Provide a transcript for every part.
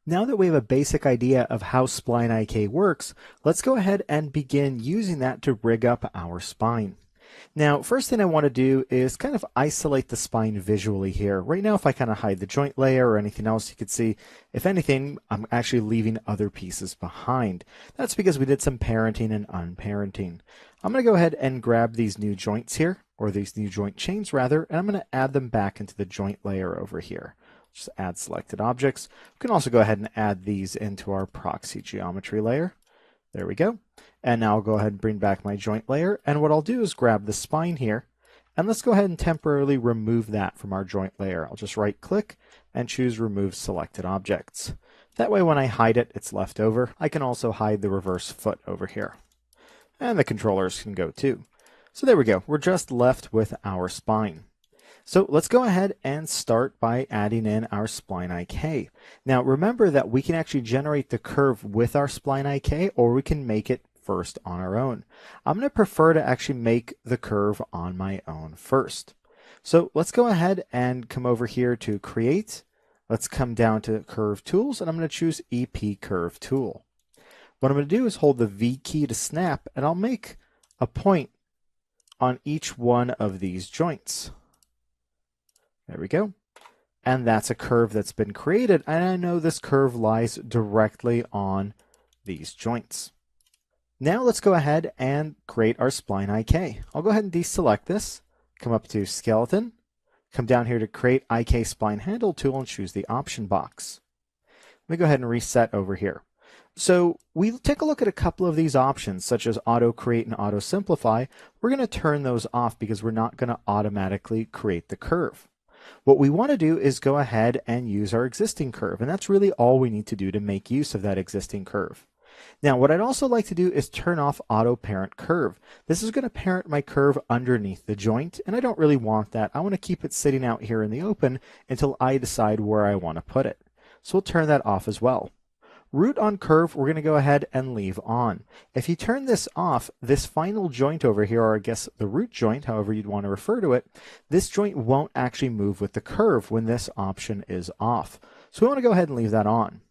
Now that we have a basic idea of how Spline IK works, let's go ahead and begin using that to rig up our spine. Now, first thing I want to do is kind of isolate the spine visually here. Right now, if I kind of hide the joint layer or anything else, you can see, if anything, I'm actually leaving other pieces behind. That's because we did some parenting and unparenting. I'm going to go ahead and grab these new joints here, or these new joint chains rather, and I'm going to add them back into the joint layer over here. Just add selected objects. We can also go ahead and add these into our proxy geometry layer. There we go. And now I'll go ahead and bring back my joint layer. And what I'll do is grab the spine here. And let's go ahead and temporarily remove that from our joint layer. I'll just right click and choose remove selected objects. That way when I hide it, it's left over. I can also hide the reverse foot over here. And the controllers can go too. So there we go. We're just left with our spine. So let's go ahead and start by adding in our Spline IK. Now remember that we can actually generate the curve with our Spline IK, or we can make it first on our own. I'm going to prefer to actually make the curve on my own first. So let's go ahead and come over here to create. Let's come down to curve tools, and I'm going to choose EP curve tool. What I'm going to do is hold the V key to snap, and I'll make a point on each one of these joints. There we go. And that's a curve that's been created. And I know this curve lies directly on these joints. Now let's go ahead and create our Spline IK. I'll go ahead and deselect this, come up to skeleton, come down here to create IK spline handle tool and choose the option box. Let me go ahead and reset over here. So we take a look at a couple of these options, such as auto create and auto simplify. We're going to turn those off because we're not going to automatically create the curve. What we want to do is go ahead and use our existing curve, and that's really all we need to do to make use of that existing curve. Now, what I'd also like to do is turn off auto parent curve. This is going to parent my curve underneath the joint, and I don't really want that. I want to keep it sitting out here in the open until I decide where I want to put it. So we'll turn that off as well. Root on curve, we're going to go ahead and leave on. If you turn this off, this final joint over here, or I guess the root joint, however you'd want to refer to it, this joint won't actually move with the curve when this option is off. So we want to go ahead and leave that on.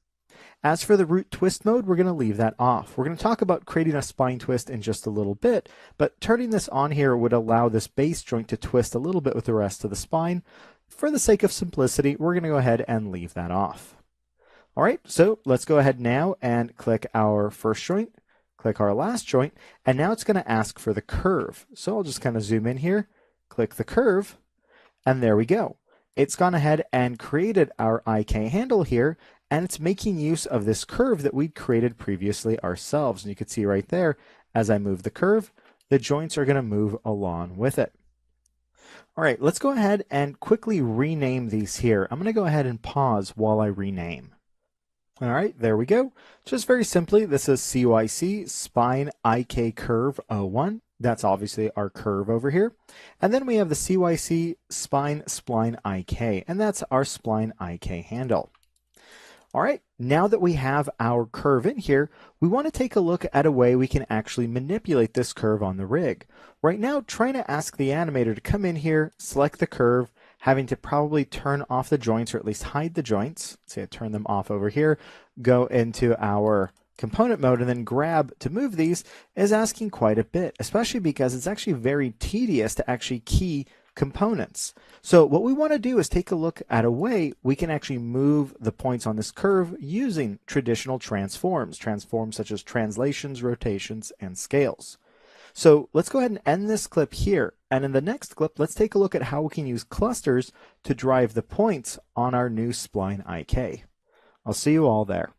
As for the root twist mode, we're going to leave that off. We're going to talk about creating a spine twist in just a little bit, but turning this on here would allow this base joint to twist a little bit with the rest of the spine. For the sake of simplicity, we're going to go ahead and leave that off. All right, so let's go ahead now and click our first joint, click our last joint, and now it's going to ask for the curve. So I'll just kind of zoom in here, click the curve, and there we go. It's gone ahead and created our IK handle here, and it's making use of this curve that we'd created previously ourselves. And you can see right there, as I move the curve, the joints are going to move along with it. All right, let's go ahead and quickly rename these here. I'm going to go ahead and pause while I rename. All right, there we go. Just very simply, this is CYC Spine IK Curve 01. That's obviously our curve over here. And then we have the CYC Spine Spline IK, and that's our Spline IK handle. All right, now that we have our curve in here, we want to take a look at a way we can actually manipulate this curve on the rig. Right now, trying to ask the animator to come in here, select the curve, having to probably turn off the joints or at least hide the joints. Let's say I turn them off over here, go into our component mode and then grab to move these is asking quite a bit, especially because it's actually very tedious to actually key components. So what we want to do is take a look at a way we can actually move the points on this curve using traditional transforms such as translations, rotations, and scales. So let's go ahead and end this clip here. And in the next clip, let's take a look at how we can use clusters to drive the points on our new Spline IK. I'll see you all there.